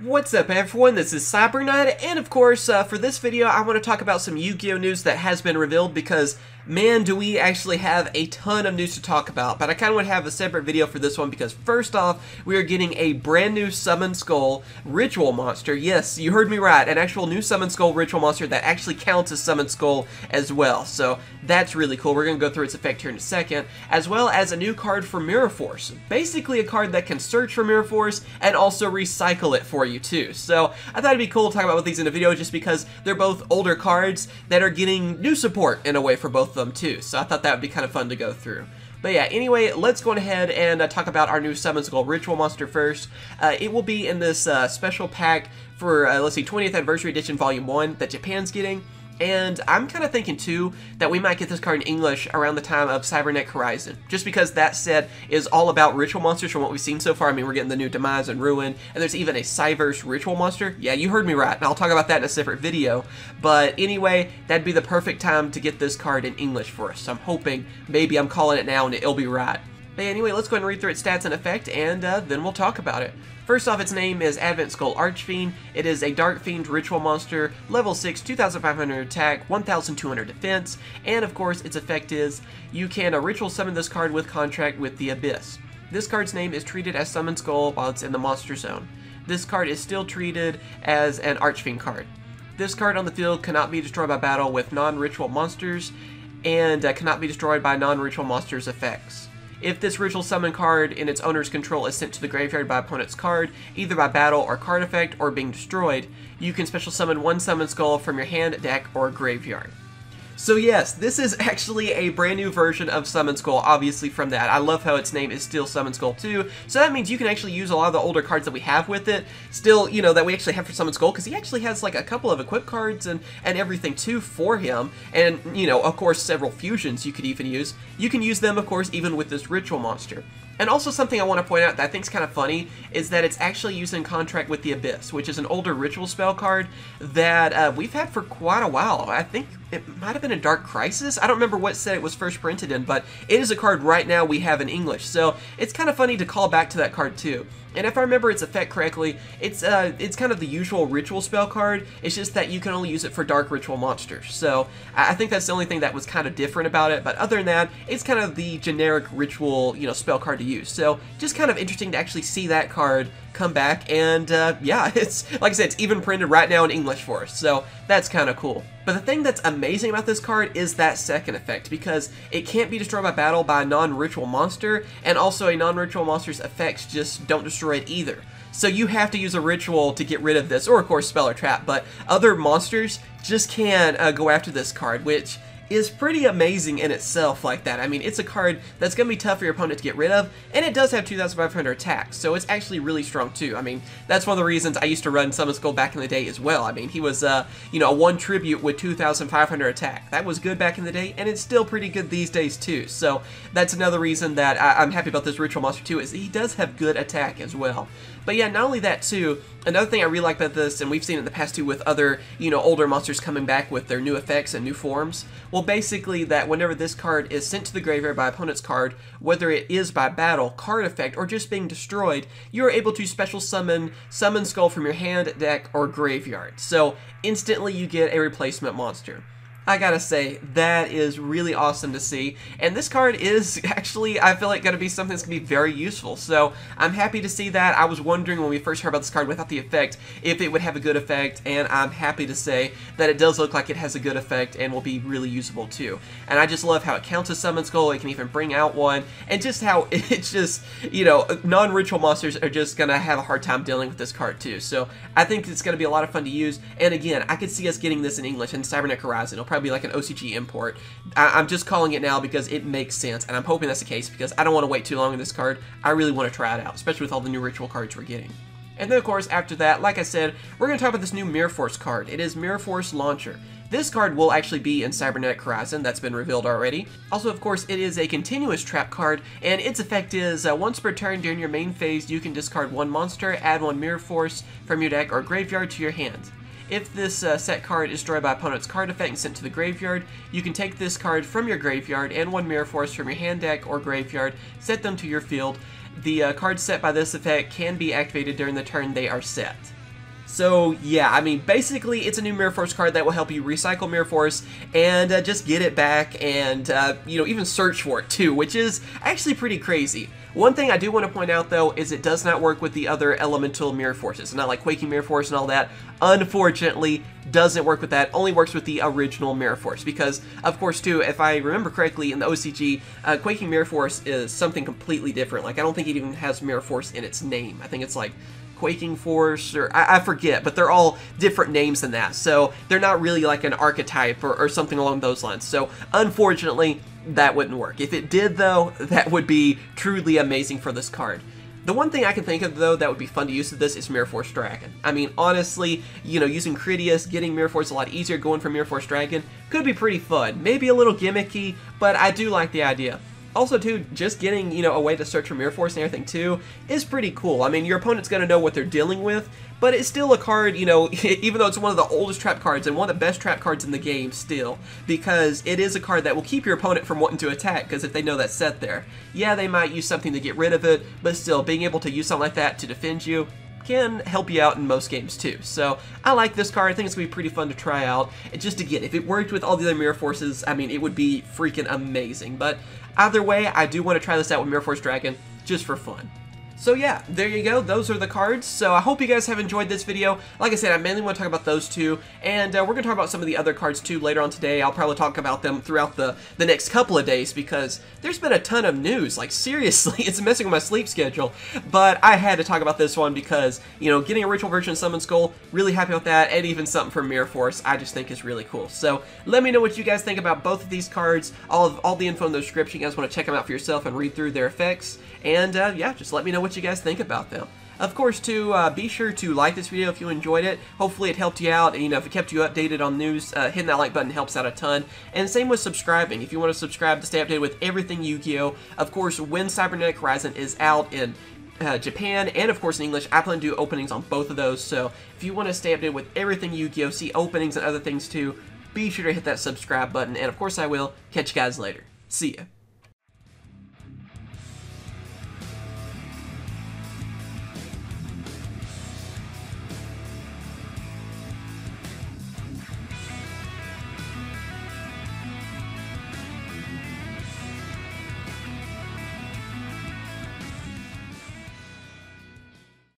What's up everyone, this is CyberKnight, and of course, for this video I want to talk about some Yu-Gi-Oh news that has been revealed because, man, do we actually have a ton of news to talk about. But I kind of want to have a separate video for this one because first off, we are getting a brand new Summon Skull Ritual Monster. Yes, you heard me right, an actual new Summon Skull Ritual Monster that actually counts as Summon Skull as well. So that's really cool. We're going to go through its effect here in a second, as well as a new card for Mirror Force. Basically a card that can search for Mirror Force and also recycle it for you too. So I thought it'd be cool to talk about both these in a video just because they're both older cards that are getting new support in a way for both of them too. So I thought that would be kind of fun to go through. But yeah, anyway, let's go ahead and talk about our new Summon Skull Ritual Monster first. It will be in this special pack for, let's see, 20th Anniversary Edition Volume 1 that Japan's getting. And I'm kind of thinking, too, that we might get this card in English around the time of CyberKnight Horizon. Just because that set is all about ritual monsters from what we've seen so far. I mean, we're getting the new Demise and Ruin, and there's even a Cyverse ritual monster. Yeah, you heard me right, and I'll talk about that in a separate video. But anyway, that'd be the perfect time to get this card in English for us. So I'm hoping, maybe I'm calling it now and it'll be right. But anyway, let's go ahead and read through its stats and effect, and then we'll talk about it. First off, its name is Advent Skull Archfiend. It is a Dark Fiend ritual monster, level 6, 2,500 attack, 1,200 defense, and of course its effect is, you can ritual summon this card with contract with the Abyss. This card's name is treated as Summon Skull while it's in the monster zone. This card is still treated as an Archfiend card. This card on the field cannot be destroyed by battle with non-ritual monsters, and cannot be destroyed by non-ritual monsters' effects. If this ritual summon card in its owner's control is sent to the graveyard by opponent's card, either by battle or card effect or being destroyed, you can special summon one Summon Skull from your hand, deck, or graveyard. So yes, this is actually a brand new version of Summon Skull, obviously from that. I love how its name is still Summon Skull 2, so that means you can actually use a lot of the older cards that we have with it, still, you know, that we actually have for Summon Skull, because he actually has like a couple of equip cards and everything too for him, and, you know, of course several fusions you could even use. You can use them, of course, even with this ritual monster. And also something I want to point out that I think is kind of funny is that it's actually used in contract with the Abyss, which is an older ritual spell card that we've had for quite a while. I think it might have been a Dark Crisis. I don't remember what set it was first printed in, but it is a card right now we have in English. So it's kind of funny to call back to that card too. And if I remember its effect correctly, it's kind of the usual ritual spell card. It's just that you can only use it for dark ritual monsters. So I think that's the only thing that was kind of different about it. But other than that, it's kind of the generic ritual, you know, spell card to use. So just kind of interesting to actually see that card come back. And yeah, it's like I said, it's even printed right now in English for us. So that's kind of cool. But the thing that's amazing about this card is that second effect, because it can't be destroyed by battle by a non-ritual monster, and also a non-ritual monster's effects just don't destroy it either. So you have to use a ritual to get rid of this, or of course spell or trap, but other monsters just can go after this card, which is pretty amazing in itself like that. I mean, it's a card that's going to be tough for your opponent to get rid of, and it does have 2,500 attacks, so it's actually really strong too. I mean, that's one of the reasons I used to run Summon Skull back in the day as well. I mean, he was, you know, a 1 tribute with 2,500 attack. That was good back in the day, and it's still pretty good these days too. So that's another reason that I'm happy about this Ritual Monster too, is he does have good attack as well. But yeah, not only that too, another thing I really like about this, and we've seen it in the past too with other, you know, older monsters coming back with their new effects and new forms, well, basically that whenever this card is sent to the graveyard by opponent's card, whether it is by battle, card effect, or just being destroyed, you are able to special summon Summon Skull from your hand, deck, or graveyard. So instantly you get a replacement monster. I gotta say, that is really awesome to see, and this card is actually, I feel like, gonna be something that's gonna be very useful, so I'm happy to see that. I was wondering when we first heard about this card without the effect if it would have a good effect, and I'm happy to say that it does look like it has a good effect and will be really usable too. And I just love how it counts as Summon Skull, it can even bring out one, and just how it's just, you know, non-ritual monsters are just gonna have a hard time dealing with this card too. So I think it's gonna be a lot of fun to use, and again, I could see us getting this in English in CyberKnight Horizon. It'll probably be like an OCG import. I'm just calling it now because it makes sense, and I'm hoping that's the case because I don't want to wait too long on this card. I really want to try it out, especially with all the new ritual cards we're getting. And then of course after that, like I said, we're going to talk about this new Mirror Force card. It is Mirror Force Launcher. This card will actually be in CyberKnight Horizon, that's been revealed already. Also, of course, it is a continuous trap card, and its effect is, once per turn during your main phase, you can discard one monster, add one Mirror Force from your deck or graveyard to your hand. If this set card is destroyed by opponent's card effect and sent to the graveyard, you can take this card from your graveyard and one Mirror Force from your hand, deck, or graveyard, set them to your field. The cards set by this effect can be activated during the turn they are set. So yeah, I mean, basically it's a new Mirror Force card that will help you recycle Mirror Force and just get it back and, you know, even search for it too, which is actually pretty crazy. One thing I do want to point out though is it does not work with the other elemental Mirror Forces, not like Quaking Mirror Force and all that. Unfortunately, doesn't work with that, only works with the original Mirror Force, because of course too, if I remember correctly in the OCG, Quaking Mirror Force is something completely different. Like I don't think it even has Mirror Force in its name. I think it's like Quaking Force, or I forget, but they're all different names than that, so they're not really like an archetype or something along those lines. So unfortunately, that wouldn't work. If it did though, that would be truly amazing for this card. The one thing I can think of though that would be fun to use with this is Mirror Force Dragon. I mean, honestly, you know, using Critias, getting Mirror Force a lot easier, going for Mirror Force Dragon could be pretty fun. Maybe a little gimmicky, but I do like the idea. Also, too, just getting, you know, a way to search for Mirror Force and everything, too, is pretty cool. I mean, your opponent's going to know what they're dealing with, but it's still a card, you know, even though it's one of the oldest trap cards and one of the best trap cards in the game still, because it is a card that will keep your opponent from wanting to attack, because if they know that's set there. Yeah, they might use something to get rid of it, but still, being able to use something like that to defend you can help you out in most games too. So I like this card. I think it's going to be pretty fun to try out. And just again, if it worked with all the other Mirror Forces, I mean, it would be freaking amazing. But either way, I do want to try this out with Mirror Force Dragon just for fun. So yeah, there you go. Those are the cards. So I hope you guys have enjoyed this video. Like I said, I mainly want to talk about those two, and we're going to talk about some of the other cards too later on today. I'll probably talk about them throughout the next couple of days, because there's been a ton of news. Like seriously, it's messing with my sleep schedule. But I had to talk about this one because, you know, getting a ritual version of Summon Skull, really happy with that, and even something from Mirror Force, I just think is really cool. So let me know what you guys think about both of these cards. All the info in the description. You guys want to check them out for yourself and read through their effects. And yeah, just let me know what you guys think about them. Of course, too, be sure to like this video if you enjoyed it. Hopefully it helped you out, and, you know, if it kept you updated on news, hitting that like button helps out a ton. And same with subscribing. If you want to subscribe to stay updated with everything Yu-Gi-Oh! Of course, when Cyberknight Horizon is out in Japan, and of course in English, I plan to do openings on both of those. So if you want to stay updated with everything Yu-Gi-Oh!, see openings and other things too, be sure to hit that subscribe button. And of course I will. Catch you guys later. See ya.